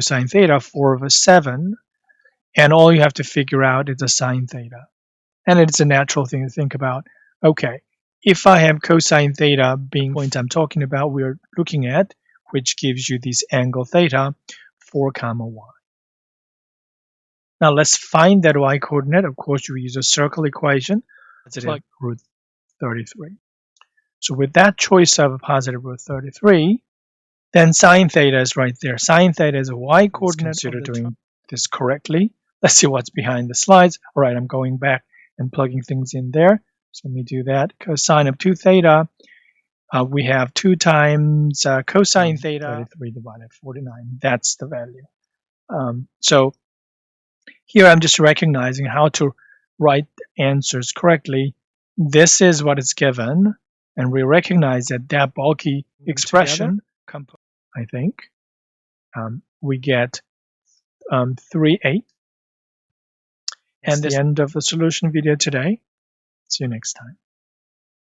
cosine theta 4/7, and all you have to figure out is the sine theta. And it's a natural thing to think about. Okay, if I have cosine theta being the point I'm talking about, we're looking at, which gives you this angle theta, 4, y. Now let's find that y coordinate. Of course, you use a circle equation. It's like root 33. So with that choice of a positive root 33, then sine theta is right there. Sine theta is a y coordinate. Let's consider doing this correctly. Let's see what's behind the slides. All right, I'm going back and plugging things in there. So let me do that. Cosine of 2 theta, we have 2 times cosine theta, 33 divided 49. That's the value. So here I'm just recognizing how to write answers correctly. This is what is given, and we recognize that that bulky expression, I think, we get 3/8. And the end of the solution video today. See you next time.